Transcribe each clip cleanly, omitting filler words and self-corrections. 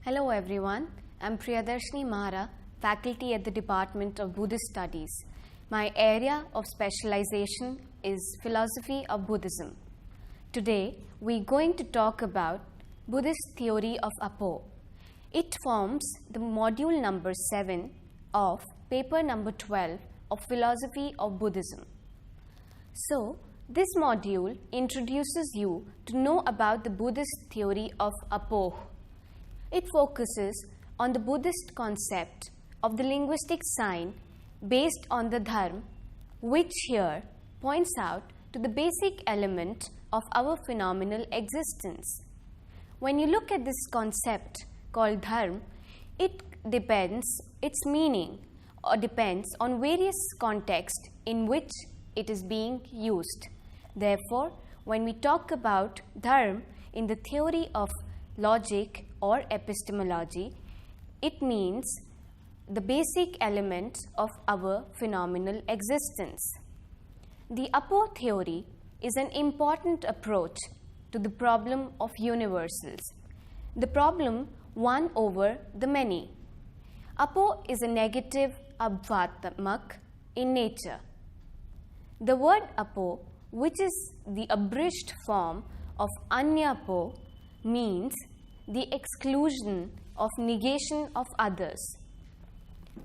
Hello everyone, I'm Priyadarshini Mahara, faculty at the Department of Buddhist Studies. My area of specialization is philosophy of Buddhism. Today, we're going to talk about Buddhist theory of appo. It forms the module number 7 of paper number 12 of philosophy of Buddhism. So, this module introduces you to know about the Buddhist theory of appo. It focuses on the Buddhist concept of the linguistic sign based on the dharma, which here points out to the basic element of our phenomenal existence. When you look at this concept called dharma, its meaning depends on various contexts in which it is being used. Therefore, when we talk about dharma in the theory of logic or epistemology, it means the basic elements of our phenomenal existence. The appo theory is an important approach to the problem of universals, the problem one over the many. Appo is a negative abhvatamak in nature. The word appo, which is the abridged form of anyapo, means the exclusion of negation of others.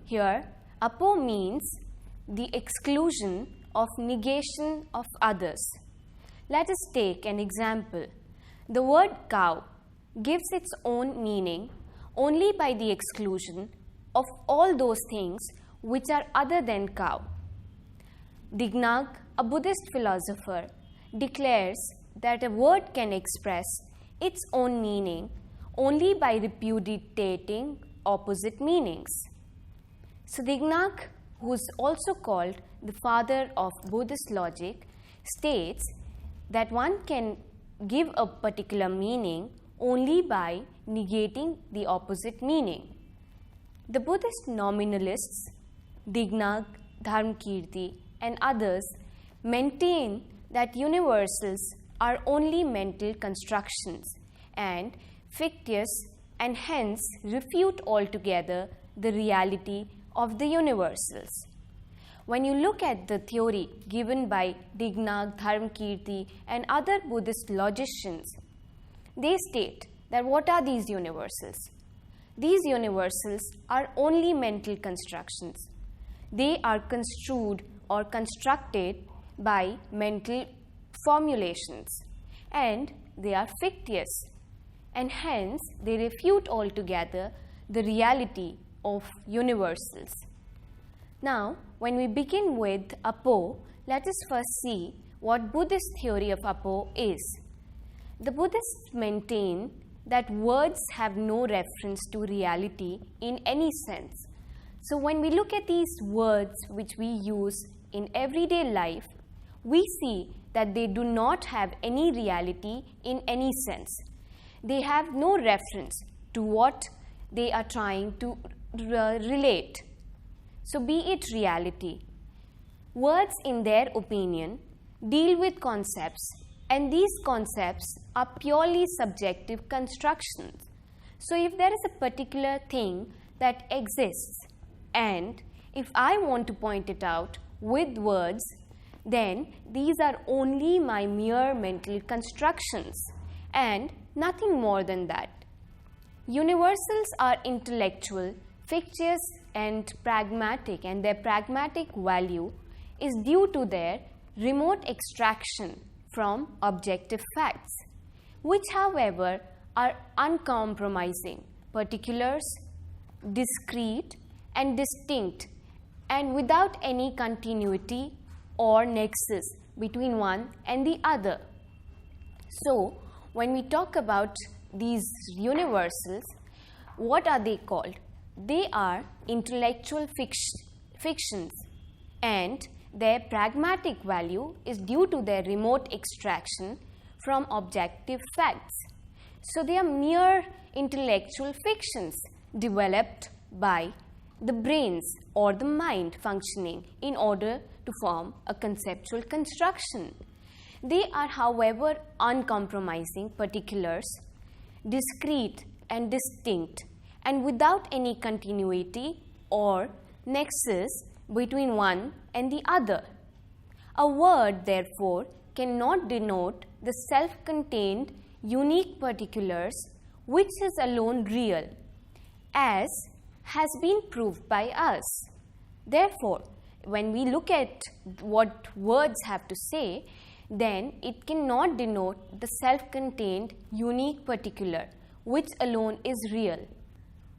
Here, appo means the exclusion of negation of others. Let us take an example. The word cow gives its own meaning only by the exclusion of all those things which are other than cow. Dignag, a Buddhist philosopher, declares that a word can express its own meaning only by repudiating opposite meanings. So Dignag, who is also called the father of Buddhist logic, states that one can give a particular meaning only by negating the opposite meaning. The Buddhist nominalists, Dignag, Dharmakirti, and others maintain that universals are only mental constructions and fictitious, and hence refute altogether the reality of the universals. When you look at the theory given by Dignag, Dharmakirti, and other Buddhist logicians, they state that what are these universals? These universals are only mental constructions. They are construed or constructed by mental formulations, and they are fictitious, and hence they refute altogether the reality of universals. Now, when we begin with appo, let us first see what Buddhist theory of appo is. The Buddhists maintain that words have no reference to reality in any sense. So when we look at these words which we use in everyday life, we see that they do not have any reality in any sense. They have no reference to what they are trying to relate. So be it reality. Words, in their opinion, deal with concepts, and these concepts are purely subjective constructions. So if there is a particular thing that exists, and if I want to point it out with words, then these are only my mere mental constructions and nothing more than that. Universals are intellectual, fictitious, and pragmatic, and their pragmatic value is due to their remote extraction from objective facts, which, however, are uncompromising, particulars, discrete, and distinct, and without any continuity or nexus between one and the other. So, when we talk about these universals, what are they called? They are intellectual fictions, and their pragmatic value is due to their remote extraction from objective facts. So, they are mere intellectual fictions developed by the brains or the mind functioning in order to form a conceptual construction. They are, however, uncompromising particulars, discrete and distinct, and without any continuity or nexus between one and the other. A word, therefore, cannot denote the self-contained unique particulars which is alone real, as has been proved by us. Therefore, when we look at what words have to say, then it cannot denote the self-contained unique particular which alone is real.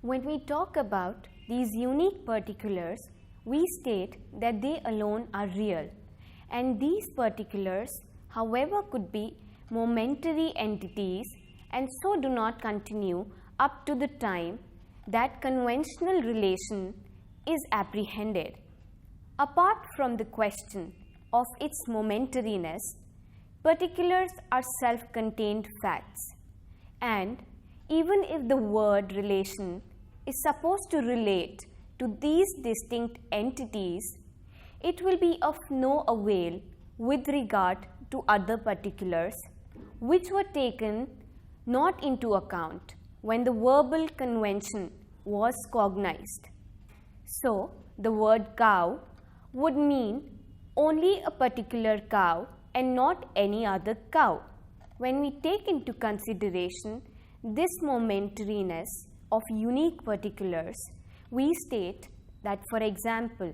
When we talk about these unique particulars, we state that they alone are real, and these particulars, however, could be momentary entities and so do not continue up to the time that conventional relation is apprehended. Apart from the question of its momentariness, particulars are self-contained facts, and even if the word relation is supposed to relate to these distinct entities, it will be of no avail with regard to other particulars which were taken not into account when the verbal convention was cognized. So, the word cow would mean only a particular cow and not any other cow. When we take into consideration this momentariness of unique particulars, we state that, for example,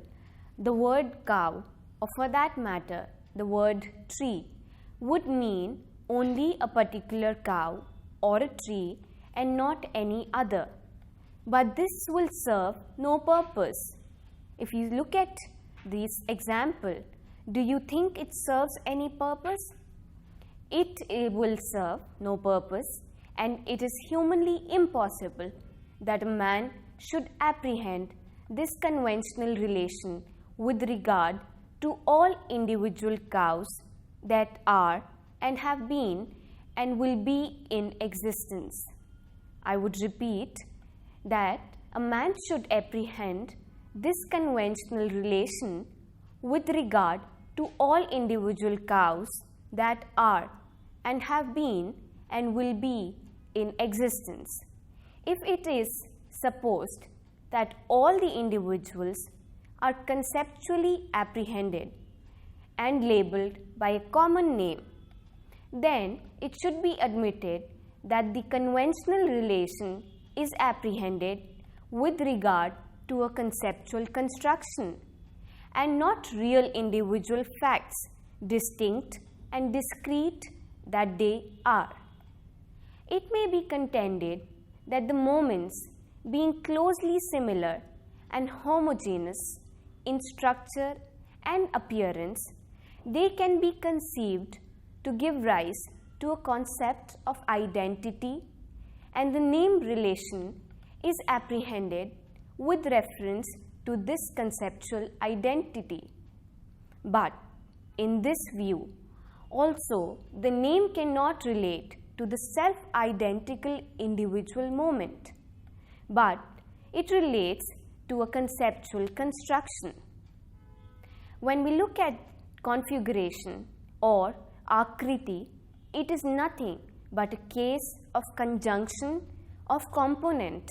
the word cow, or for that matter, the word tree, would mean only a particular cow or a tree and not any other. But this will serve no purpose. If you look at this example, do you think it serves any purpose? It will serve no purpose, and it is humanly impossible that a man should apprehend this conventional relation with regard to all individual cows that are and have been and will be in existence. I would repeat that a man should apprehend this conventional relation with regard to all individual cows that are and have been and will be in existence. If it is supposed that all the individuals are conceptually apprehended and labeled by a common name, then it should be admitted that the conventional relation is apprehended with regard to a conceptual construction and not real individual facts, distinct and discrete that they are. It may be contended that the moments, being closely similar and homogeneous in structure and appearance, they can be conceived to give rise to a concept of identity, and the name relation is apprehended with reference to this conceptual identity. But in this view, also the name cannot relate to the self-identical individual moment, but it relates to a conceptual construction. When we look at configuration or akriti, it is nothing but a case of conjunction of component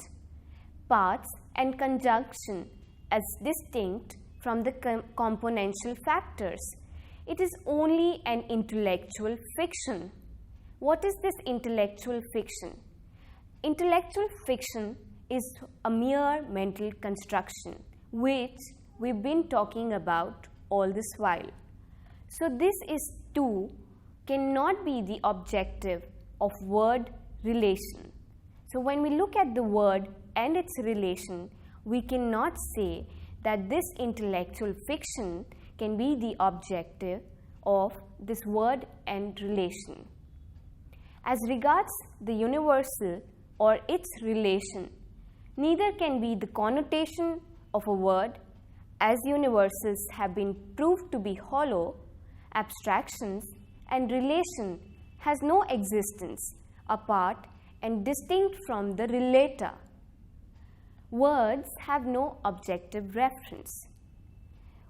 parts and conjunction as distinct from the componential factors. It is only an intellectual fiction. What is this intellectual fiction? Intellectual fiction is a mere mental construction which we've been talking about all this while. So this is too cannot be the objective of word relation. So when we look at the word and its relation, we cannot say that this intellectual fiction can be the objective of this word and relation. As regards the universal or its relation, neither can be the connotation of a word, as universals have been proved to be hollow abstractions, and relation has no existence apart and distinct from the relator. Words have no objective reference.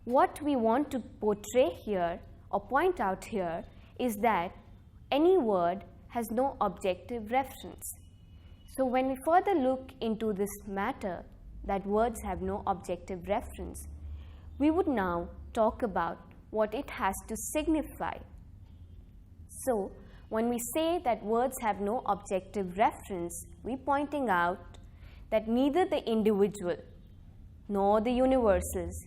What we want to portray here or point out here is that any word has no objective reference. So when we further look into this matter that words have no objective reference, we would now talk about what it has to signify. So when we say that words have no objective reference, we are pointing out that neither the individual nor the universals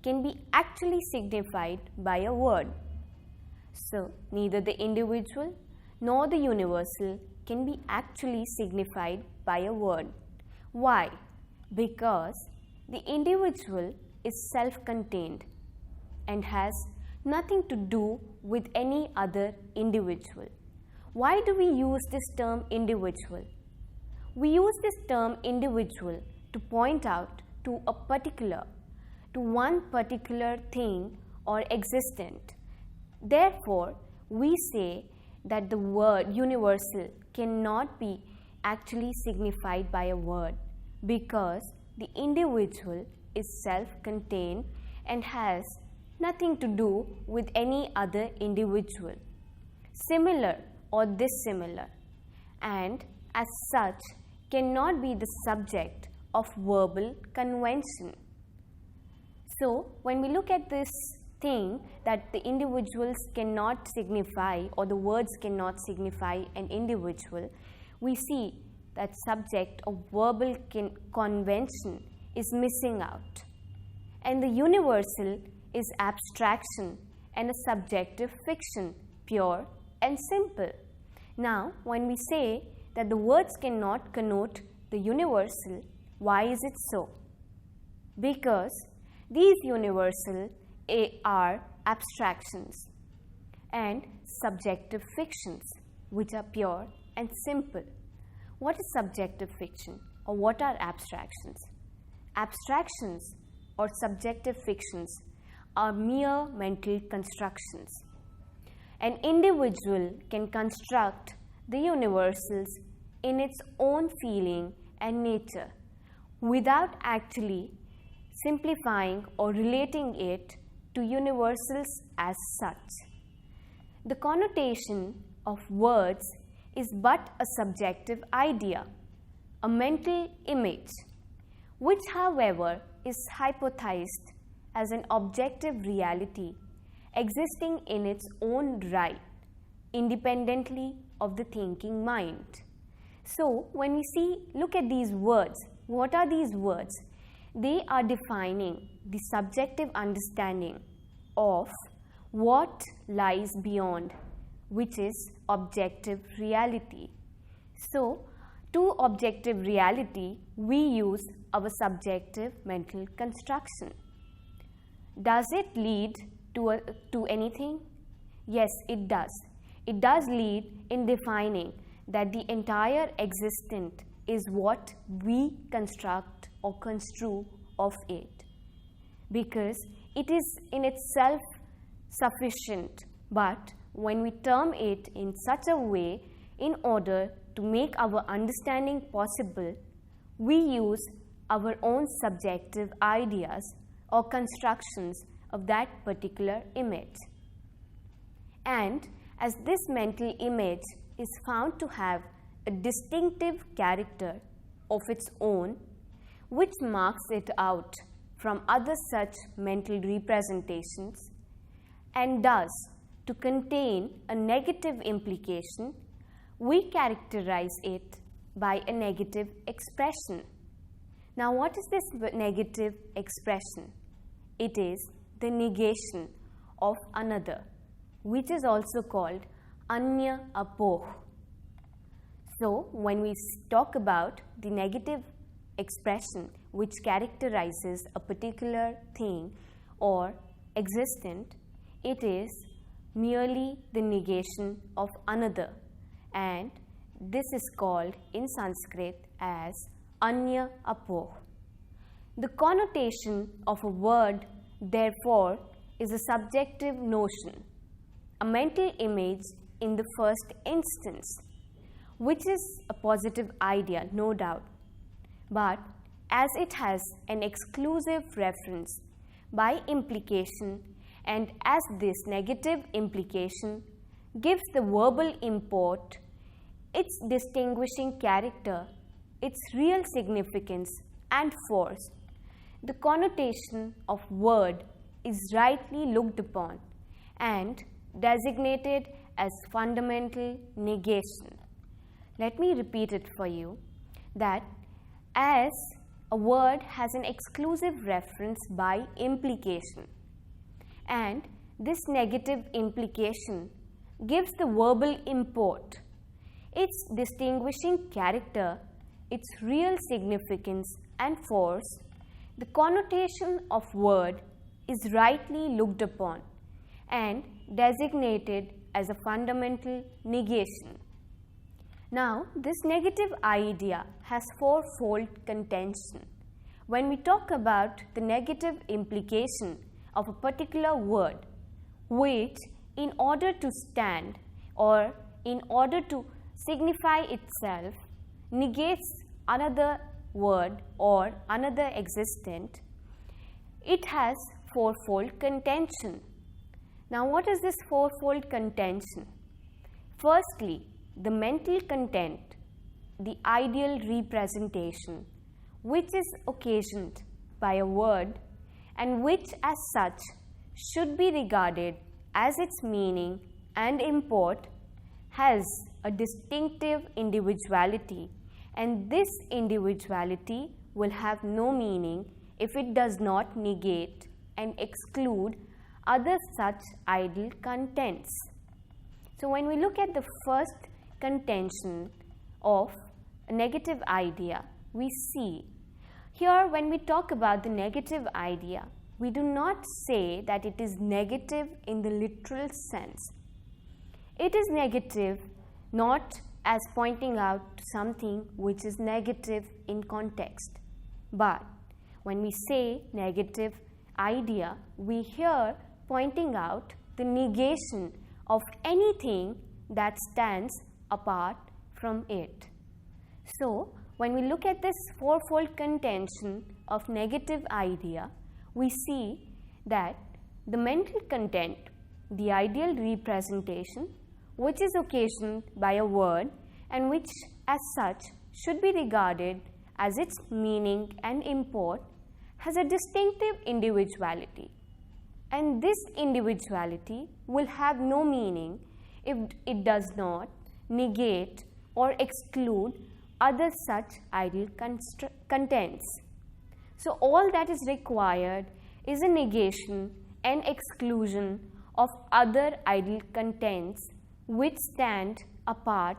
can be actually signified by a word. So neither the individual nor the universal can be actually signified by a word. Why? Because the individual is self-contained and has nothing to do with any other individual. Why do we use this term individual? We use this term individual to point out to one particular thing or existent. Therefore, we say that the word universal cannot be actually signified by a word because the individual is self-contained and has nothing to do with any other individual, similar or dissimilar, and as such cannot be the subject of verbal convention. So when we look at this thing that the individuals cannot signify or the words cannot signify an individual, we see that subject of verbal convention is missing out, and the universal is abstraction and a subjective fiction, pure and simple. Now when we say that the words cannot connote the universal, why is it so? Because these universal are abstractions and subjective fictions which are pure and simple. What is subjective fiction or what are abstractions? Abstractions or subjective fictions are mere mental constructions. An individual can construct the universals in its own feeling and nature without actually simplifying or relating it to universals as such. The connotation of words is but a subjective idea, a mental image, which however is hypothesized as an objective reality existing in its own right, independently of the thinking mind. So when we look at these words, what are these words? They are defining the subjective understanding of what lies beyond, which is objective reality. So to objective reality, we use our subjective mental construction. Does it lead to anything? Yes, it does. It does lead in defining that the entire existent is what we construct or construe of it, because it is in itself sufficient, but when we term it in such a way in order to make our understanding possible, we use our own subjective ideas or constructions of that particular image. And as this mental image is found to have a distinctive character of its own, which marks it out from other such mental representations, and thus to contain a negative implication, we characterize it by a negative expression. Now what is this negative expression? It is the negation of another, which is also called appo. So when we talk about the negative expression which characterizes a particular thing or existent, it is merely the negation of another, and this is called in Sanskrit as appo. The connotation of a word, therefore, is a subjective notion, a mental image in the first instance, which is a positive idea, no doubt. But as it has an exclusive reference by implication, and as this negative implication gives the verbal import its distinguishing character its real significance and force, the connotation of word is rightly looked upon and designated as fundamental negation. Let me repeat it for you, that as a word has an exclusive reference by implication, and this negative implication gives the verbal import, its distinguishing character, its real significance and force, the connotation of word is rightly looked upon and designated as a fundamental negation. Now, this negative idea has fourfold contention. When we talk about the negative implication of a particular word, which in order to stand or in order to signify itself negates another word or another existent, it has fourfold contention. Now, what is this fourfold contention? Firstly, the mental content, the ideal representation, which is occasioned by a word and which as such should be regarded as its meaning and import, has a distinctive individuality, and this individuality will have no meaning if it does not negate and exclude other such ideal contents. So, when we look at the first contention of a negative idea, we see here, when we talk about the negative idea, we do not say that it is negative in the literal sense. It is negative not as pointing out something which is negative in context, but when we say negative idea, we here pointing out the negation of anything that stands apart from it. So, when we look at this fourfold contention of negative idea, we see that the mental content, the ideal representation, which is occasioned by a word and which as such should be regarded as its meaning and import, has a distinctive individuality, and this individuality will have no meaning if it does not negate or exclude other such ideal contents. So, all that is required is a negation and exclusion of other ideal contents which stand apart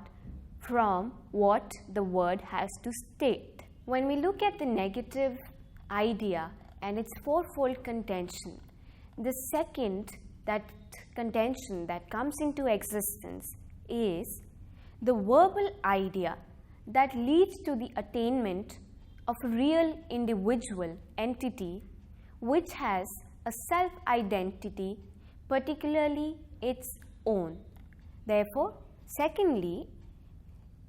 from what the word has to state. When we look at the negative idea and its fourfold contention, the second contention that comes into existence is the verbal idea that leads to the attainment of a real individual entity which has a self-identity, particularly its own. Therefore, secondly,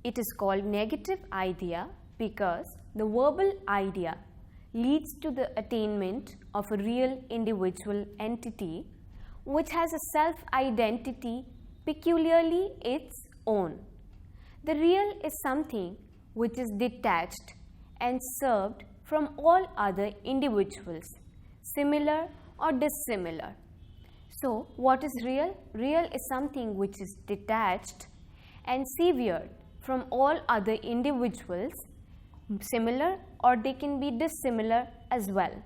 it is called negative idea because the verbal idea leads to the attainment of a real individual entity which has a self-identity peculiarly its own. The real is something which is detached and served from all other individuals, similar or dissimilar. So, what is real? Real is something which is detached and severed from all other individuals, similar or they can be dissimilar as well.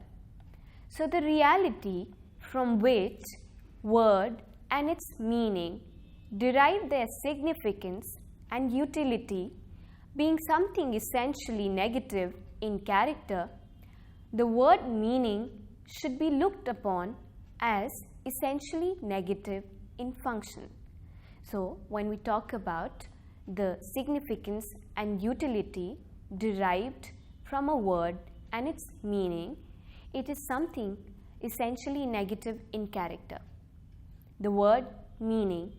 So, the reality from which word and its meaning derive their significance and utility, being something essentially negative in character, the word meaning should be looked upon as essentially negative in function. So, when we talk about the significance and utility derived from a word and its meaning, it is something essentially negative in character. The word meaning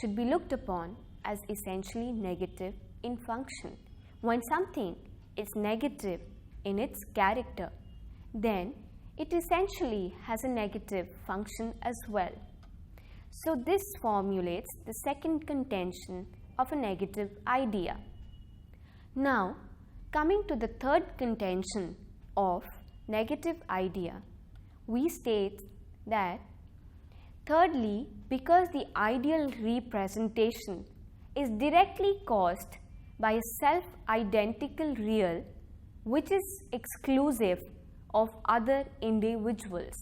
should be looked upon as essentially negative in function. When something is negative in its character, then it essentially has a negative function as well. So, this formulates the second contention of a negative idea. Now, Coming to the third contention of negative idea, we state that thirdly, because the ideal representation is directly caused by a self-identical real which is exclusive of other individuals.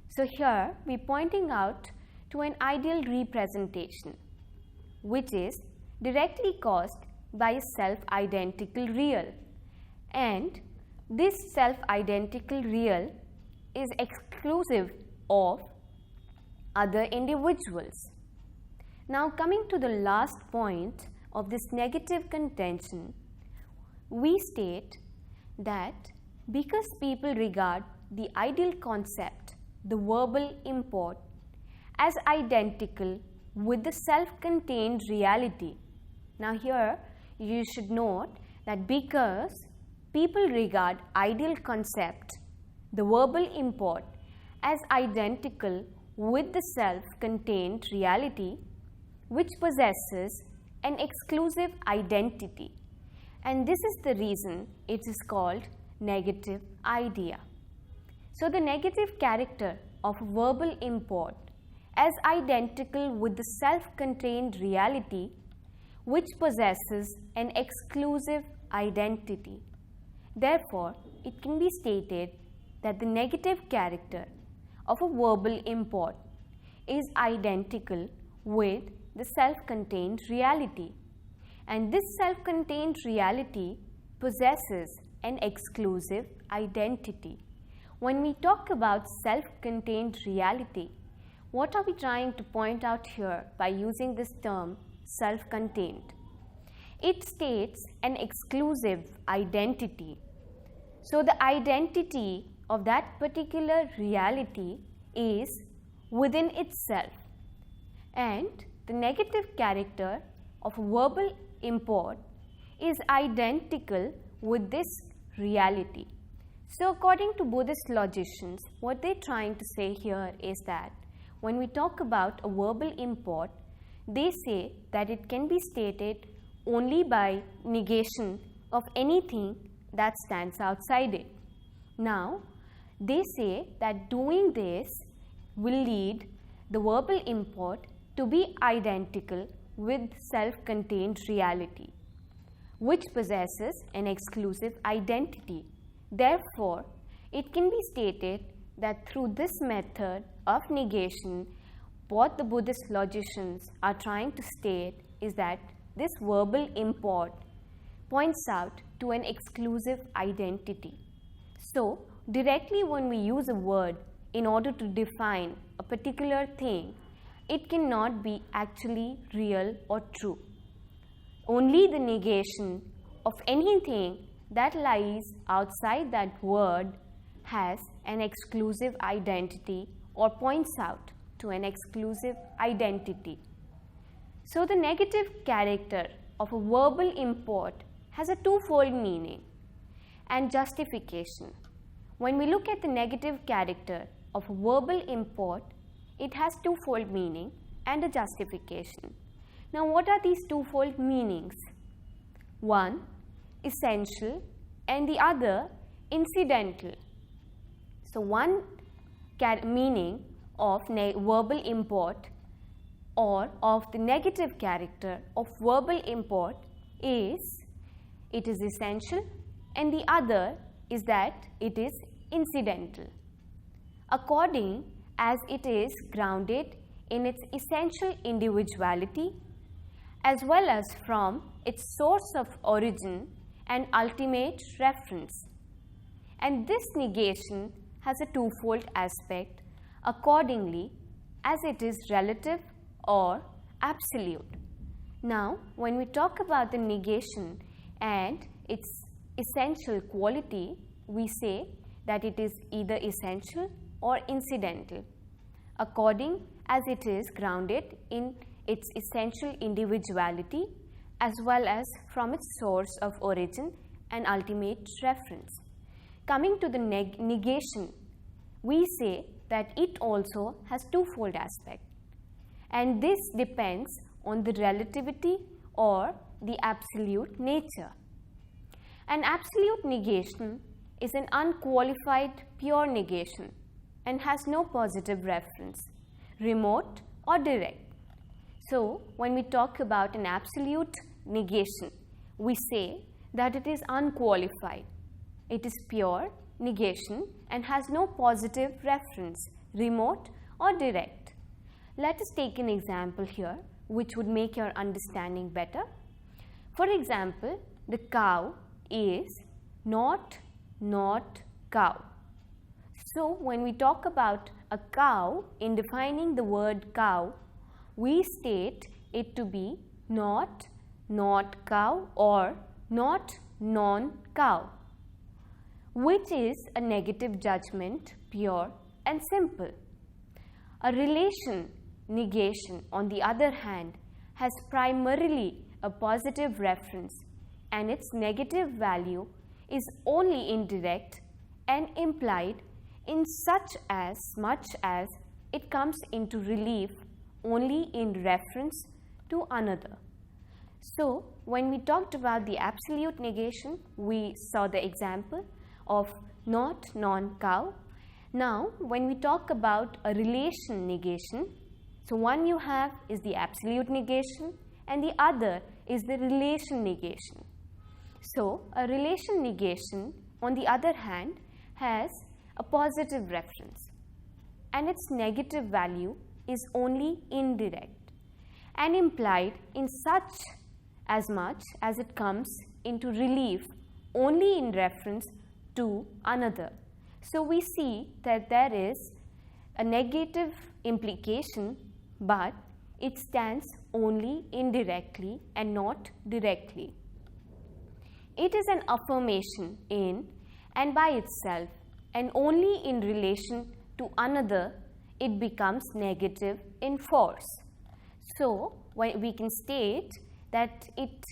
So here we are pointing out to an ideal representation which is directly caused by a self-identical real, and this self-identical real is exclusive of other individuals. Now coming to the last point of this negative contention, we state that because people regard the ideal concept, the verbal import, as identical with the self-contained reality. Now here you should note that because people regard ideal concept, the verbal import, as identical with the self-contained reality which possesses an exclusive identity, and this is the reason it is called negative idea. So the negative character of verbal import as identical with the self-contained reality which possesses an exclusive identity. Therefore, it can be stated that the negative character of a verbal import is identical with the self-contained reality, and this self-contained reality possesses an exclusive identity. When we talk about self-contained reality, what are we trying to point out here by using this term self-contained? It states an exclusive identity. So the identity of that particular reality is within itself, and the negative character of verbal import is identical with this reality. So according to Buddhist logicians, what they are trying to say here is that when we talk about a verbal import, they say that it can be stated only by negation of anything that stands outside it. Now, they say that doing this will lead the verbal import to be identical with self-contained reality, which possesses an exclusive identity. Therefore, it can be stated that through this method of negation, what the Buddhist logicians are trying to state is that this verbal import points out to an exclusive identity. So, directly when we use a word in order to define a particular thing, it cannot be actually real or true. Only the negation of anything that lies outside that word has an exclusive identity or points out to an exclusive identity. So the negative character of a verbal import has a twofold meaning and justification. When we look at the negative character of a verbal import, it has twofold meaning and a justification. Now what are these twofold meanings? One, essential, and the other, incidental. So one meaning of verbal import or of the negative character of verbal import is it is essential, and the other is that it is incidental, according as it is grounded in its essential individuality as well as from its source of origin and ultimate reference. And this negation has a twofold aspect accordingly as it is relative or absolute. Now, when we talk about the negation and its essential quality, we say that it is either essential or incidental, according as it is grounded in its essential individuality as well as from its source of origin and ultimate reference. Coming to the negation, we say that it also has twofold aspect, and this depends on the relativity or the absolute nature. An absolute negation is an unqualified pure negation and has no positive reference, remote or direct. So, when we talk about an absolute negation, we say that it is unqualified. It is pure negation and has no positive reference, remote or direct. Let us take an example here which would make your understanding better. For example, the cow is not cow. So, when we talk about a cow, in defining the word cow, we state it to be not cow or not non-cow, which is a negative judgment, pure and simple. A relation negation, on the other hand, has primarily a positive reference and its negative value is only indirect and implied in such as much as it comes into relief only in reference to another. So, when we talked about the absolute negation, we saw the example of not non-cow. Now, when we talk about a relation negation, so one you have is the absolute negation and the other is the relation negation. So, a relation negation, on the other hand, has a positive reference and its negative value is only indirect and implied in such as much as it comes into relief only in reference to another. So, we see that there is a negative implication, but it stands only indirectly and not directly. It is an affirmation in and by itself, and only in relation to another it becomes negative in force. So, we can state that it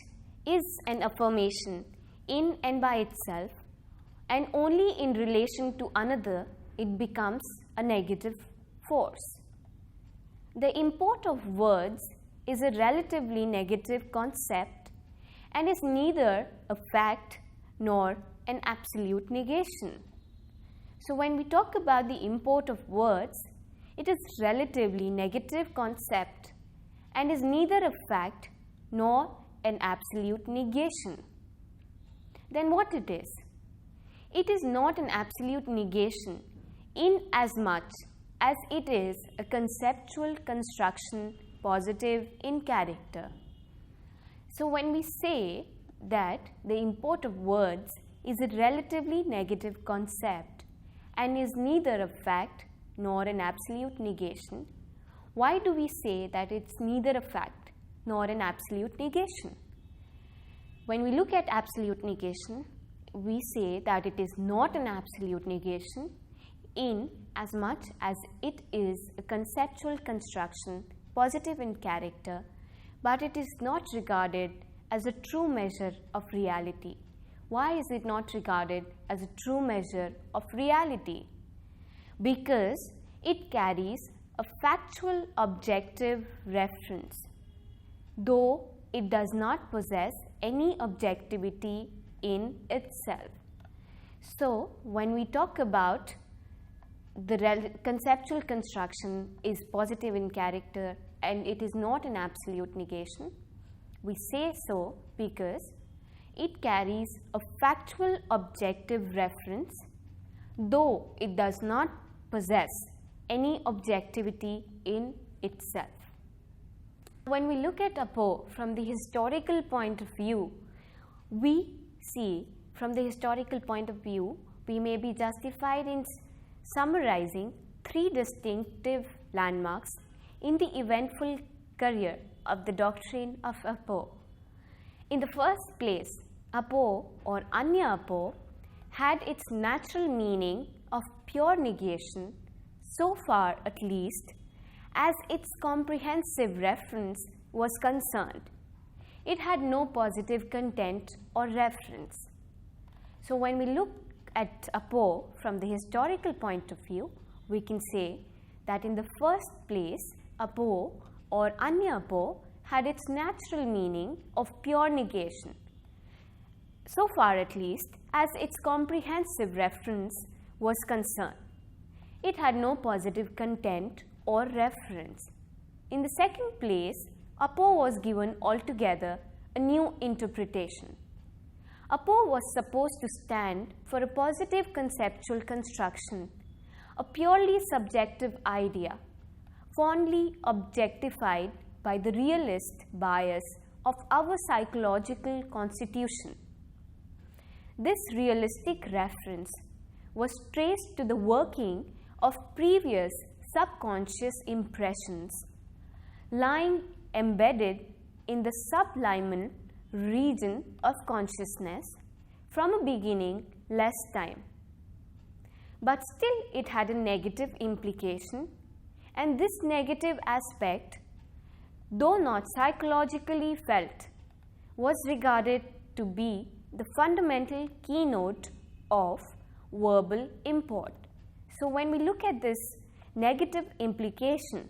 is an affirmation in and by itself, and only in relation to another it becomes a negative force. The import of words is a relatively negative concept and is neither a fact nor an absolute negation. So, when we talk about the import of words, it is relatively negative concept and is neither a fact nor an absolute negation. Then what it is? It is not an absolute negation in as much as it is a conceptual construction positive in character. So, when we say that the import of words is a relatively negative concept and is neither a fact nor an absolute negation, why do we say that it's neither a fact nor an absolute negation? When we look at absolute negation, we say that it is not an absolute negation in as much as it is a conceptual construction positive in character, but it is not regarded as a true measure of reality. Why is it not regarded as a true measure of reality? Because it carries a factual objective reference, though it does not possess any objectivity in itself. So, when we talk about the conceptual construction is positive in character and it is not an absolute negation, we say so because it carries a factual objective reference, though it does not possess any objectivity in itself. When we look at appo from the historical point of view, we see from the historical point of view, we may be justified in summarizing three distinctive landmarks in the eventful career of the doctrine of appo. In the first place, appo or anya appo had its natural meaning of pure negation, so far at least as its comprehensive reference was concerned. It had no positive content or reference. So, when we look at appo from the historical point of view, we can say that in the first place, appo or anya appo had its natural meaning of pure negation. so far at least as its comprehensive reference was concerned. It had no positive content or reference. In the second place, appo was given altogether a new interpretation. Appo was supposed to stand for a positive conceptual construction, a purely subjective idea, fondly objectified by the realist bias of our psychological constitution. This realistic reference was traced to the working of previous subconscious impressions lying embedded in the subliminal region of consciousness from a beginning less time. But still it had a negative implication, and this negative aspect, though not psychologically felt, was regarded to be the fundamental keynote of verbal import. So when we look at this negative implication,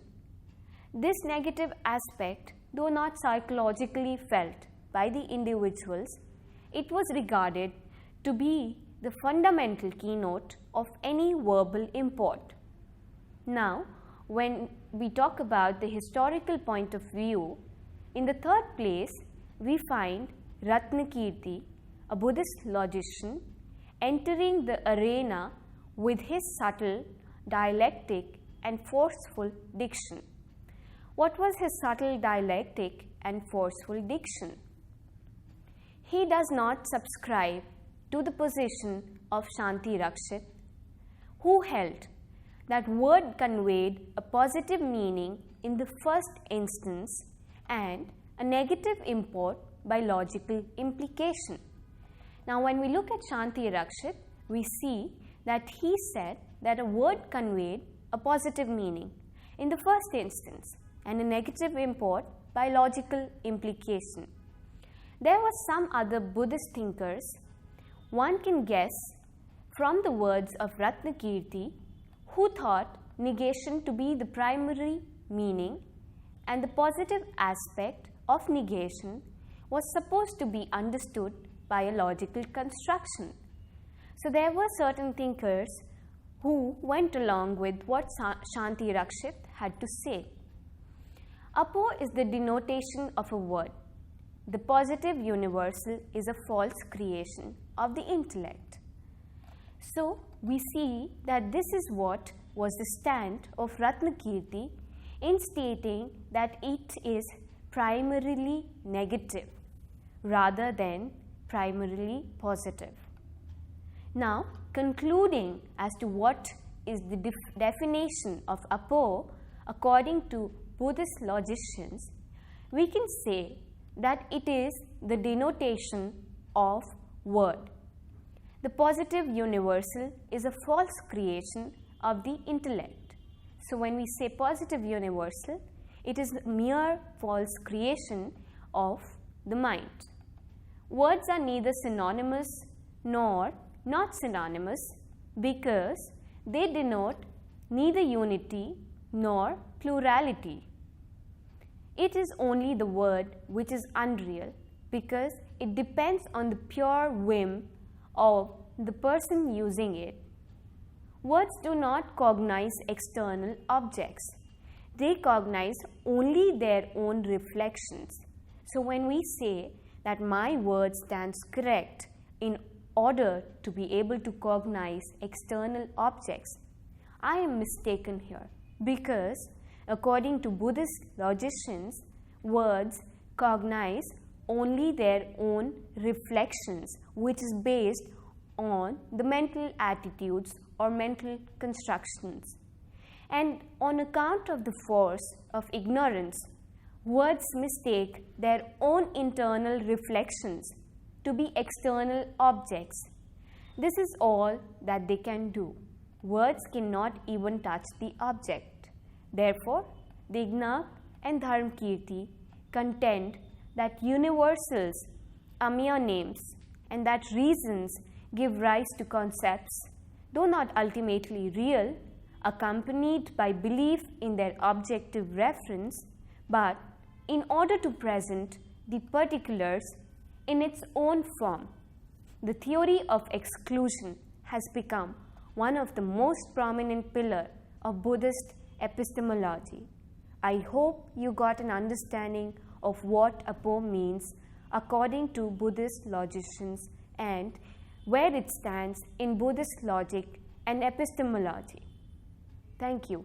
this negative aspect, though not psychologically felt by the individuals, it was regarded to be the fundamental keynote of any verbal import. Now, when we talk about the historical point of view, in the third place, we find Ratnakirti, a Buddhist logician, entering the arena with his subtle, dialectic and forceful diction. What was his subtle dialectic and forceful diction? He does not subscribe to the position of Shanti Rakshit, who held that word conveyed a positive meaning in the first instance and a negative import by logical implication. Now, when we look at Shanti Rakshit, we see that he said that a word conveyed a positive meaning in the first instance and a negative import by logical implication. There were some other Buddhist thinkers. One can guess from the words of Ratnakirti, who thought negation to be the primary meaning, and the positive aspect of negation was supposed to be understood by a logical construction. So there were certain thinkers who went along with what Shanti Rakshit had to say. Appo is the denotation of a word. The positive universal is a false creation of the intellect. So we see that this is what was the stand of Ratnakirti in stating that it is primarily negative rather than primarily positive. Now, concluding as to what is the definition of appo according to Buddhist logicians, we can say that it is the denotation of word. The positive universal is a false creation of the intellect. So when we say positive universal, it is a mere false creation of the mind. Words are neither synonymous nor not synonymous because they denote neither unity nor plurality. It is only the word which is unreal because it depends on the pure whim of the person using it. Words do not cognize external objects. They cognize only their own reflections. So when we say that my word stands correct in order to be able to cognize external objects, I am mistaken here because according to Buddhist logicians, words cognize only their own reflections, which is based on the mental attitudes or mental constructions. And on account of the force of ignorance, words mistake their own internal reflections to be external objects. This is all that they can do. Words cannot even touch the object. Therefore, Dignath and Dharmakirti contend that universals are mere names and that reasons give rise to concepts, though not ultimately real, accompanied by belief in their objective reference, but in order to present the particulars in its own form, the theory of exclusion has become one of the most prominent pillars of Buddhist epistemology. I hope you got an understanding of what appo means according to Buddhist logicians and where it stands in Buddhist logic and epistemology. Thank you.